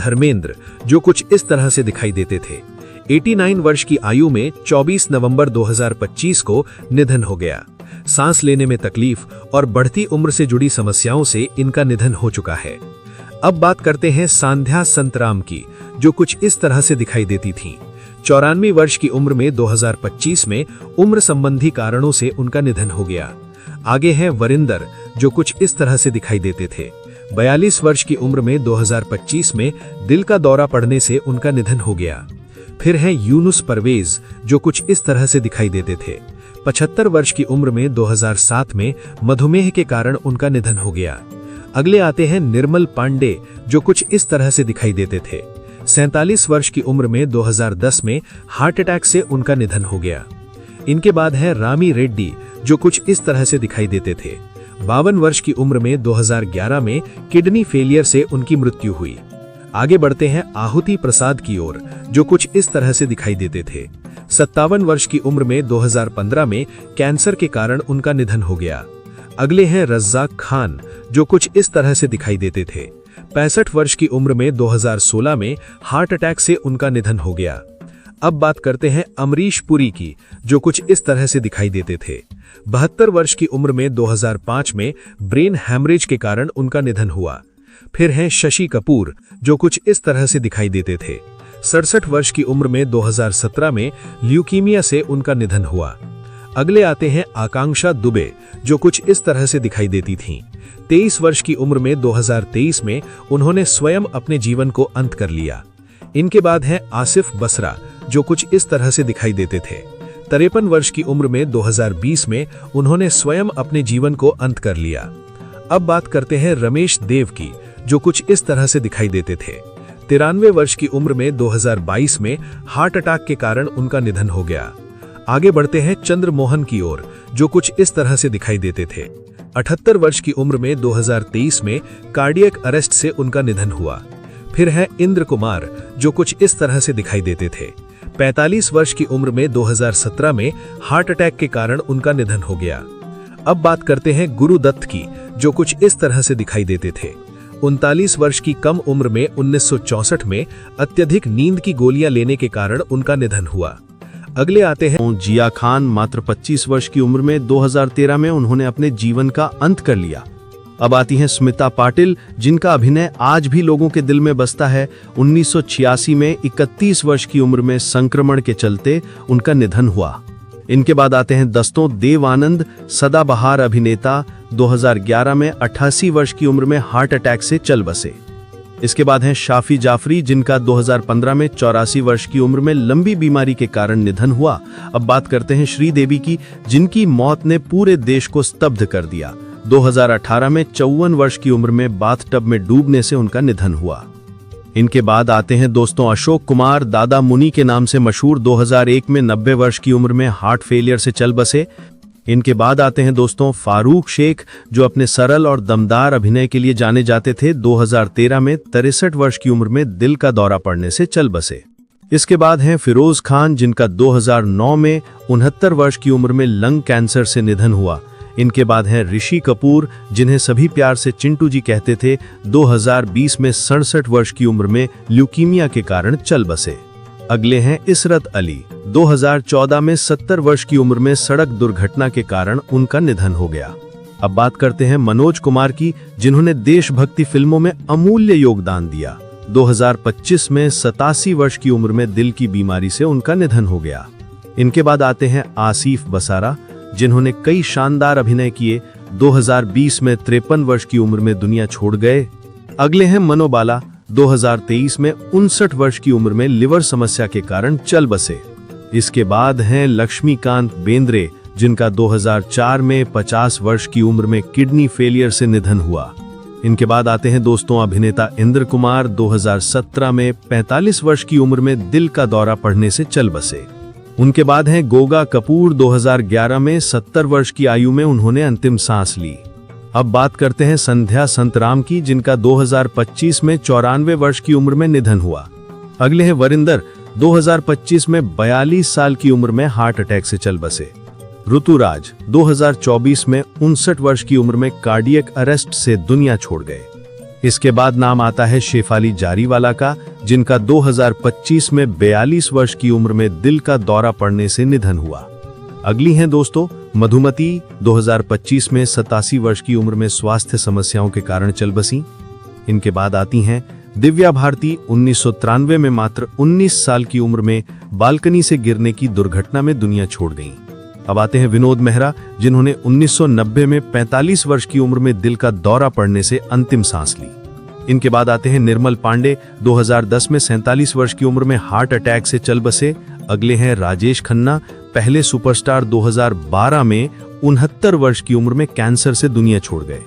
धर्मेंद्र, जो कुछ इस तरह से दिखाई देते थे। 89 वर्ष की आयु में 24 नवंबर 2025 को निधन हो गया। सांस लेने में तकलीफ और बढ़ती उम्र से जुड़ी समस्याओं से इनका निधन हो चुका है। अब बात करते हैं सांध्या संतराम की, जो कुछ इस तरह से दिखाई देती थीं। 94 वर्ष की उम्र में 2025 में उम्र संबंधी कारणों से उनका निधन हो गया। आगे है वरिंदर, जो कुछ इस तरह से दिखाई देते थे। 42 वर्ष की उम्र में 2025 में दिल का दौरा पड़ने से उनका निधन हो गया। फिर है यूनुस परवेज, जो कुछ इस तरह से दिखाई देते थे। 75 वर्ष की उम्र में 2007 में मधुमेह के कारण उनका निधन हो गया। अगले आते हैं निर्मल पांडे, जो कुछ इस तरह से दिखाई देते थे। 47 वर्ष की उम्र में 2010 में हार्ट अटैक से उनका निधन हो गया। इनके बाद है रामी रेड्डी, जो कुछ इस तरह से दिखाई देते थे। 52 वर्ष की उम्र में 2011 में किडनी फेलियर से उनकी मृत्यु हुई। आगे बढ़ते हैं आहुति प्रसाद की ओर, जो कुछ इस तरह से दिखाई देते थे। 57 वर्ष की उम्र में 2015 में कैंसर के कारण उनका निधन हो गया। अगले हैं रज्जाक खान, जो कुछ इस तरह से दिखाई देते थे। 65 वर्ष की उम्र में 2016 में हार्ट अटैक से उनका निधन हो गया। अब बात करते हैं अमरीश पुरी की, जो कुछ इस तरह से दिखाई देते थे। 72 वर्ष की उम्र में 2005 में ब्रेन हैमरेज के कारण उनका निधन हुआ। फिर हैं शशि कपूर, जो कुछ इस तरह से दिखाई देते थे। 67 वर्ष की उम्र में 2017 में ल्यूकीमिया से उनका निधन हुआ। अगले आते हैं आकांक्षा दुबे, जो कुछ इस तरह से दिखाई देती थीं। 23 वर्ष की उम्र में 2023 में उन्होंने स्वयं अपने जीवन को अंत कर लिया। इनके बाद है आसिफ बसरा, जो कुछ इस तरह से दिखाई देते थे। 53 वर्ष की उम्र में 2020 में उन्होंने स्वयं अपने जीवन को अंत कर लिया। अब बात करते हैं रमेश देव की, जो कुछ इस तरह से दिखाई देते थे। 93 वर्ष की उम्र में 2022 में हार्ट अटैक के कारण उनका निधन हो गया। आगे बढ़ते हैं चंद्रमोहन की ओर, जो कुछ इस तरह से दिखाई देते थे। 78 वर्ष की उम्र में 2023 में कार्डियक अरेस्ट से उनका निधन हुआ। फिर है इंद्र कुमार, जो कुछ इस तरह से दिखाई देते थे। 45 वर्ष की उम्र में 2017 में हार्ट अटैक के कारण उनका निधन हो गया। अब बात करते हैं गुरुदत्त की, जो कुछ इस तरह से दिखाई देते थे। 39 वर्ष की कम उम्र में 1964 में अत्यधिक नींद की गोलियां लेने के कारण उनका निधन हुआ। अगले आते हैं जिया खान। मात्र 25 वर्ष की उम्र में 2013 में उन्होंने अपने जीवन का अंत कर लिया। अब आती हैं स्मिता पाटिल, जिनका अभिनय आज भी लोगों के दिल में बसता है। 1986 में 31 वर्ष की उम्र में संक्रमण के चलते उनका निधन हुआ। इनके बाद आते हैं दस्तों देव आनंद, सदाबहार अभिनेता। 2011 में 88 वर्ष की उम्र में हार्ट अटैक से चल बसे। इसके बाद हैं शाफी जाफरी, जिनका 2015 में 84 वर्ष की उम्र में लंबी बीमारी के कारण निधन हुआ। अब बात करते हैं श्रीदेवी की, जिनकी मौत ने पूरे देश को स्तब्ध कर दिया। 2018 में 54 वर्ष की उम्र में बाथटब में डूबने से उनका निधन हुआ। इनके बाद आते हैं दोस्तों अशोक कुमार, दादा मुनि के नाम से मशहूर। 2001 में 90 वर्ष की उम्र में हार्ट फेलियर से चल बसे। इनके बाद आते हैं दोस्तों फारूक शेख, जो अपने सरल और दमदार अभिनय के लिए जाने जाते थे। 2013 में 63 वर्ष की उम्र में दिल का दौरा पड़ने से चल बसे। इसके बाद हैं फिरोज खान, जिनका 2009 में 69 वर्ष की उम्र में लंग कैंसर से निधन हुआ। इनके बाद हैं ऋषि कपूर, जिन्हें सभी प्यार से चिंटू जी कहते थे। 2020 में 67 वर्ष की उम्र में ल्यूकीमिया के कारण चल बसे। अगले हैं इशरत अली। 2014 में 70 वर्ष की उम्र में सड़क दुर्घटना के कारण उनका निधन हो गया। अब बात करते हैं मनोज कुमार की, जिन्होंने देशभक्ति फिल्मों में अमूल्य योगदान दिया। 2025 में 87 वर्ष की उम्र में दिल की बीमारी से उनका निधन हो गया। इनके बाद आते हैं आसिफ बसारा, जिन्होंने कई शानदार अभिनय किए। 2020 में 53 वर्ष की उम्र में दुनिया छोड़ गए। अगले हैं मनोबाला। 2023 में 59 वर्ष की उम्र में लिवर समस्या के कारण चल बसे। इसके बाद हैं लक्ष्मीकांत बेंद्रे, जिनका 2004 में 50 वर्ष की उम्र में किडनी फेलियर से निधन हुआ। इनके बाद आते हैं दोस्तों अभिनेता इंद्र कुमार। 2017 में 45 वर्ष की उम्र में दिल का दौरा पड़ने से चल बसे। उनके बाद हैं गोगा कपूर। 2011 में 70 वर्ष की आयु में उन्होंने अंतिम सांस ली। अब बात करते हैं संध्या संतराम की, जिनका 2025 में 94 वर्ष की उम्र में निधन हुआ। अगले हैं वरिंदर। 2025 में 42 साल की उम्र में हार्ट अटैक से चल बसे। ऋतुराज 2024 में 59 वर्ष की उम्र में कार्डियक अरेस्ट से दुनिया छोड़ गए। इसके बाद नाम आता है शेफाली जारीवाला का, जिनका 2025 में 42 वर्ष की उम्र में दिल का दौरा पड़ने से निधन हुआ। अगली हैं दोस्तों मधुमती, 2025 में 87 वर्ष की उम्र में स्वास्थ्य समस्याओं के कारण चल बसी। इनके बाद आती हैं दिव्या भारती, 1993 में मात्र 19 साल की उम्र में बालकनी से गिरने की दुर्घटना में दुनिया छोड़ गईं। अब आते हैं विनोद मेहरा, जिन्होंने 1990 में 45 वर्ष की उम्र में दिल का दौरा पड़ने से अंतिम सांस ली। इनके बाद आते हैं निर्मल पांडे, 2010 में 47 वर्ष की उम्र में हार्ट अटैक से चल बसे। अगले हैं राजेश खन्ना, पहले सुपरस्टार, 2012 में 69 वर्ष की उम्र में कैंसर से दुनिया छोड़ गए।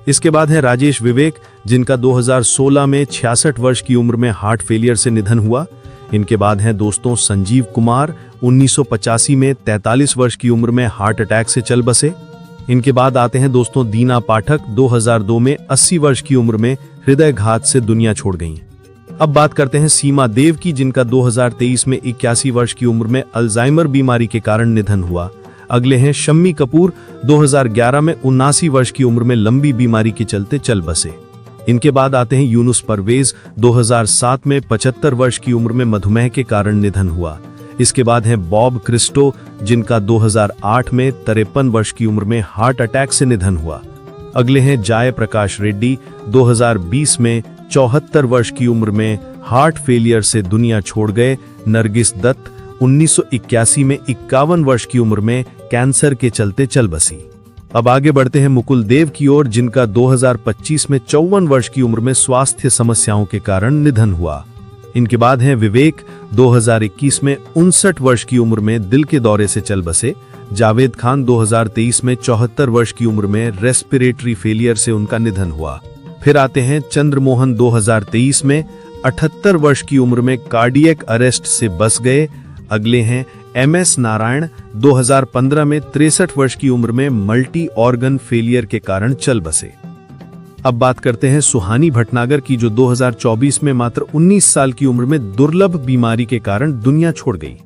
इसके बाद है राजेश विवेक, जिनका 2016 में 66 वर्ष की उम्र में हार्ट फेलियर से निधन हुआ। इनके बाद हैं दोस्तों संजीव कुमार, 1985 में 43 वर्ष की उम्र में हार्ट अटैक से चल बसे। इनके बाद आते हैं दोस्तों दीना पाठक, 2002 में 80 वर्ष की उम्र में हृदयघात से दुनिया छोड़ गईं। अब बात करते हैं सीमा देव की, जिनका 2023 में 81 वर्ष की उम्र में अल्जाइमर बीमारी के कारण निधन हुआ। अगले हैं शम्मी कपूर, 2011 में 79 वर्ष की उम्र में लंबी बीमारी के चलते चल बसे। इनके बाद आते हैं यूनुस परवेज, 2007 में 75 वर्ष की उम्र में मधुमेह के कारण निधन हुआ। इसके बाद है बॉब क्रिस्टो, जिनका 2008 में 53 वर्ष की उम्र में हार्ट अटैक से निधन हुआ। अगले हैं जय प्रकाश रेड्डी, 2020 में 74 वर्ष की उम्र में हार्ट फेलियर से दुनिया छोड़ गए। नरगिस दत्त, 1981 में 51 वर्ष की उम्र में कैंसर के चलते चल बसी। अब आगे बढ़ते हैं मुकुल देव की ओर, जिनका 2025 में 54 वर्ष की उम्र में स्वास्थ्य समस्याओं के कारण निधन हुआ। इनके बाद हैं विवेक, 2021 में 59 वर्ष की उम्र में दिल के दौरे से चल बसे। जावेद खान, 2023 में 74 वर्ष की उम्र में रेस्पिरेटरी फेलियर से उनका निधन हुआ। फिर आते हैं चंद्रमोहन, 2023 में 78 वर्ष की उम्र में कार्डियक अरेस्ट से बच गए। अगले हैं MS नारायण, 2015 में 63 वर्ष की उम्र में मल्टी ऑर्गन फेलियर के कारण चल बसे। अब बात करते हैं सुहानी भटनागर की, जो 2024 में मात्र 19 साल की उम्र में दुर्लभ बीमारी के कारण दुनिया छोड़ गई।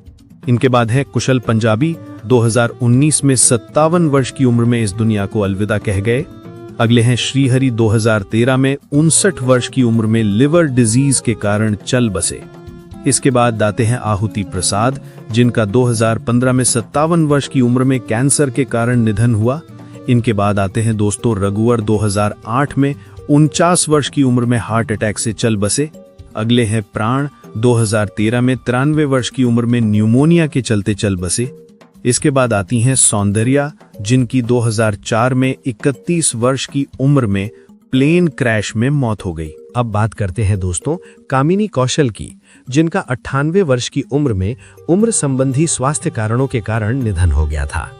इनके बाद है कुशल पंजाबी, 2019 में 57 वर्ष की उम्र में इस दुनिया को अलविदा कह गए। अगले हैं श्रीहरि, 2013 में 59 वर्ष की उम्र में लिवर डिजीज के कारण चल बसे। इसके बाद आते हैं आहुति प्रसाद, जिनका 2015 में 57 वर्ष की उम्र में कैंसर के कारण निधन हुआ। इनके बाद आते हैं दोस्तों रघुवर, 2008 में 49 वर्ष की उम्र में हार्ट अटैक से चल बसे। अगले हैं प्राण, 2013 में 93 वर्ष की उम्र में न्यूमोनिया के चलते चल बसे। इसके बाद आती हैं सौंदर्या, जिनकी 2004 में 31 वर्ष की उम्र में प्लेन क्रैश में मौत हो गई। अब बात करते हैं दोस्तों कामिनी कौशल की, जिनका 98 वर्ष की उम्र में उम्र संबंधी स्वास्थ्य कारणों के कारण निधन हो गया था।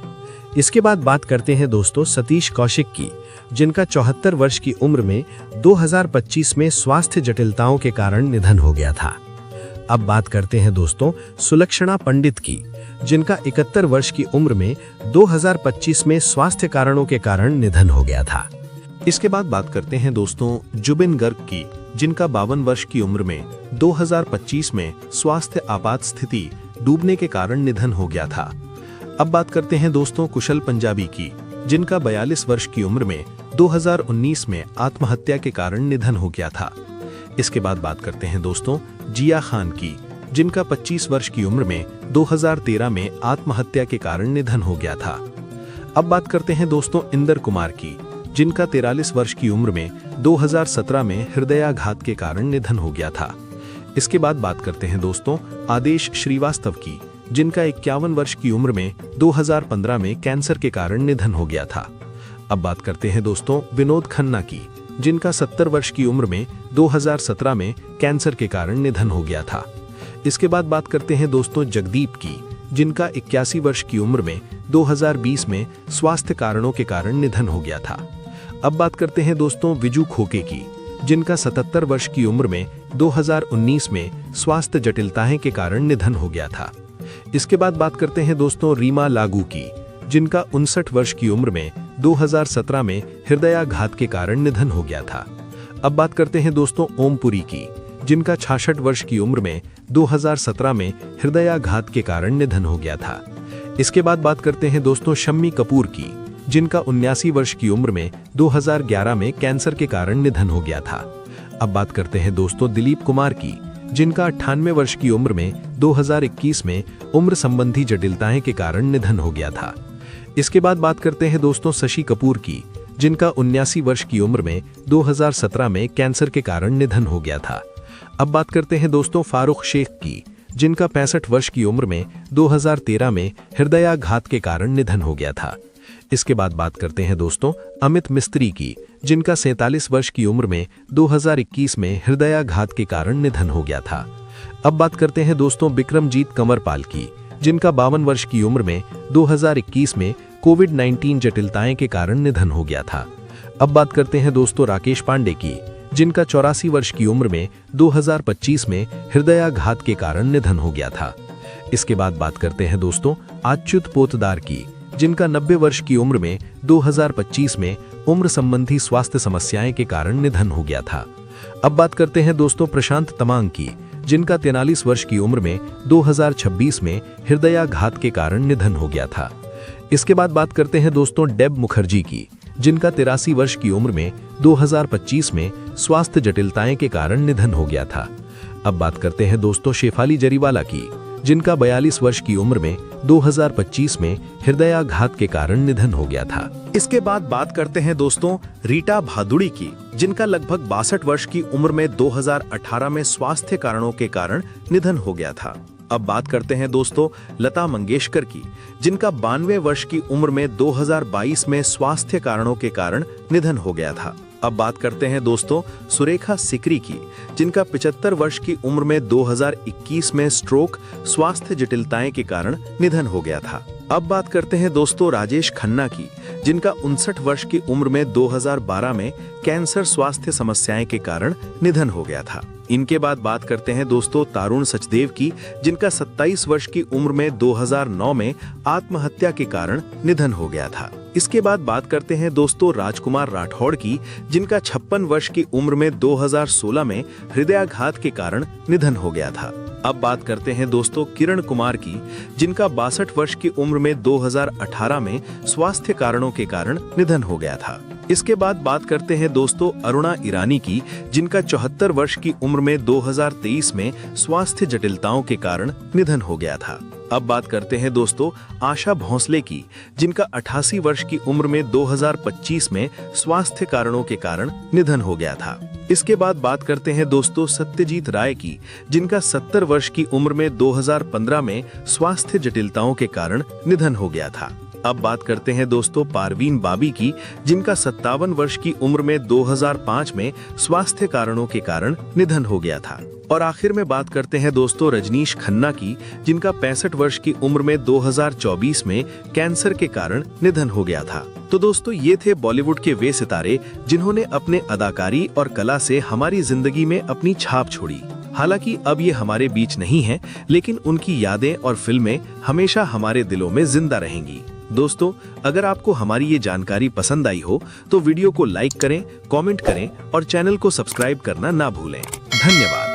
इसके बाद बात करते हैं दोस्तों सतीश कौशिक की, जिनका 74 वर्ष की उम्र में 2025 में स्वास्थ्य जटिलताओं के कारण निधन हो गया था। अब बात करते हैं दोस्तों सुलक्षणा पंडित की, जिनका 71 वर्ष की उम्र में 2025 में स्वास्थ्य कारणों के कारण निधन हो गया था। इसके बाद बात करते हैं दोस्तों जुबिन गर्ग की, जिनका 52 वर्ष की उम्र में 2025 में स्वास्थ्य आपात स्थिति डूबने के कारण निधन हो गया था। अब बात करते हैं दोस्तों कुशल पंजाबी की, जिनका 42 वर्ष की उम्र में 2019 में आत्महत्या के कारण निधन हो गया था। इसके बाद बात करते हैं दोस्तों जिया खान की, जिनका 25 वर्ष की उम्र में 2013 में आत्महत्या के कारण निधन हो गया था। अब बात करते हैं दोस्तों इंदर कुमार की, जिनका 43 वर्ष की उम्र में 2017 में हृदयाघात के कारण निधन हो गया था। इसके बाद बात करते हैं दोस्तों आदेश श्रीवास्तव की, जिनका 51 वर्ष की उम्र में 2015 में कैंसर के कारण निधन हो गया था। अब बात करते हैं दोस्तों विनोद खन्ना की, जिनका 70 वर्ष की उम्र में 2017 में कैंसर के कारण निधन हो गया था। इसके बाद बात करते हैं दोस्तों जगदीप की, जिनका 81 वर्ष की उम्र में 2020 में स्वास्थ्य कारणों के कारण निधन हो गया था। अब बात करते हैं दोस्तों विजू खोके की, जिनका 77 वर्ष की उम्र में 2019 में स्वास्थ्य जटिलताएं के कारण निधन हो गया था। इसके बाद बात करते हैं दोस्तों रीमा लागू की, जिनका 59 वर्ष की उम्र में 2017 में हृदयाघात के कारण निधन हो गया था। अब बात करते हैं दोस्तों ओमपुरी की, जिनका 66 वर्ष की उम्र में 2017 में हृदयाघात के कारण निधन हो गया था। इसके बाद बात करते हैं दोस्तों शम्मी कपूर की, जिनका 79 वर्ष की उम्र में 2011 में कैंसर के कारण निधन हो गया था। अब बात करते हैं दोस्तों दिलीप कुमार की, जिनका 98 वर्ष की उम्र में 2021 में उम्र संबंधी जटिलताएं के कारण निधन हो गया था। इसके बाद बात करते हैं दोस्तों शशि कपूर की, जिनका 79 वर्ष की उम्र में 2017 में कैंसर के कारण निधन हो गया था। अब बात करते हैं दोस्तों फारूक शेख की, जिनका 65 वर्ष की उम्र में 2013 में हृदयाघात के कारण निधन हो गया था। इसके बाद बात करते हैं दोस्तों अमित मिस्त्री की, जिनका 47 वर्ष की उम्र में 2021 में हृदयाघात के कारण निधन हो गया था। अब बात करते हैं दोस्तों बिक्रमजीत कंवरपाल की, जिनका 52 वर्ष की उम्र में 2021 में कोविड-19 जटिलताएं के कारण निधन हो गया था। अब बात करते हैं दोस्तों राकेश पांडे की, जिनका 84 वर्ष की उम्र में 2025 में हृदयाघात के कारण निधन हो गया था। इसके बाद बात करते हैं दोस्तों अच्युत पोतदार की, जिनका 90 वर्ष की उम्र में 2025 में उम्र संबंधी स्वास्थ्य समस्याएं के कारण निधन हो गया था। अब बात करते हैं दोस्तों प्रशांत तमांग की, जिनका 43 वर्ष की उम्र में 2026 में हृदयाघात के कारण निधन हो गया था। इसके बाद बात करते हैं दोस्तों डेब मुखर्जी की, जिनका 83 वर्ष की उम्र में 2025 में स्वास्थ्य जटिलताएं के कारण निधन हो गया था। अब बात करते हैं दोस्तों शेफाली जरीवाला की, जिनका 42 वर्ष की उम्र में 2025 में हृदयाघात के कारण निधन हो गया था। इसके बाद बात करते हैं दोस्तों रीटा भादुड़ी की, जिनका लगभग 62 वर्ष की उम्र में 2018 में स्वास्थ्य कारणों के कारण निधन हो गया था। अब बात करते हैं दोस्तों लता मंगेशकर की, जिनका 92 वर्ष की उम्र में 2022 में स्वास्थ्य कारणों के कारण निधन हो गया था। अब बात करते हैं दोस्तों सुरेखा सिकरी की, जिनका 75 वर्ष की उम्र में 2021 में स्ट्रोक स्वास्थ्य जटिलताएं के कारण निधन हो गया था। अब बात करते हैं दोस्तों राजेश खन्ना की, जिनका 59 वर्ष की उम्र में 2012 में कैंसर स्वास्थ्य समस्याएं के कारण निधन हो गया था। इनके बाद बात करते हैं दोस्तों तारुण सचदेव की, जिनका 27 वर्ष की उम्र में 2009 में आत्महत्या के कारण निधन हो गया था। इसके बाद बात करते हैं दोस्तों राजकुमार राठौड़ की, जिनका 56 वर्ष की उम्र में 2016 में हृदयाघात के कारण निधन हो गया था। अब बात करते हैं दोस्तों किरण कुमार की, जिनका 62 वर्ष की उम्र में 2018 में स्वास्थ्य कारणों के कारण निधन हो गया था। इसके बाद बात करते हैं दोस्तों अरुणा ईरानी की, जिनका 74 वर्ष की उम्र में 2023 में स्वास्थ्य जटिलताओं के कारण निधन हो गया था। अब बात करते हैं दोस्तों आशा भोंसले की, जिनका 88 वर्ष की उम्र में 2025 में स्वास्थ्य कारणों के कारण निधन हो गया था। इसके बाद बात करते हैं दोस्तों सत्यजीत राय की, जिनका 70 वर्ष की उम्र में 2015 में स्वास्थ्य जटिलताओं के कारण निधन हो गया था। अब बात करते हैं दोस्तों पारवीन बाबी की, जिनका 57 वर्ष की उम्र में 2005 में स्वास्थ्य कारणों के कारण निधन हो गया था। और आखिर में बात करते हैं दोस्तों रजनीश खन्ना की, जिनका 65 वर्ष की उम्र में 2024 में कैंसर के कारण निधन हो गया था। तो दोस्तों ये थे बॉलीवुड के वे सितारे, जिन्होंने अपने अदाकारी और कला से हमारी जिंदगी में अपनी छाप छोड़ी। हालांकि अब ये हमारे बीच नहीं है, लेकिन उनकी यादें और फिल्में हमेशा हमारे दिलों में जिंदा रहेंगी। दोस्तों अगर आपको हमारी ये जानकारी पसंद आई हो तो वीडियो को लाइक करें, कमेंट करें और चैनल को सब्सक्राइब करना ना भूलें। धन्यवाद।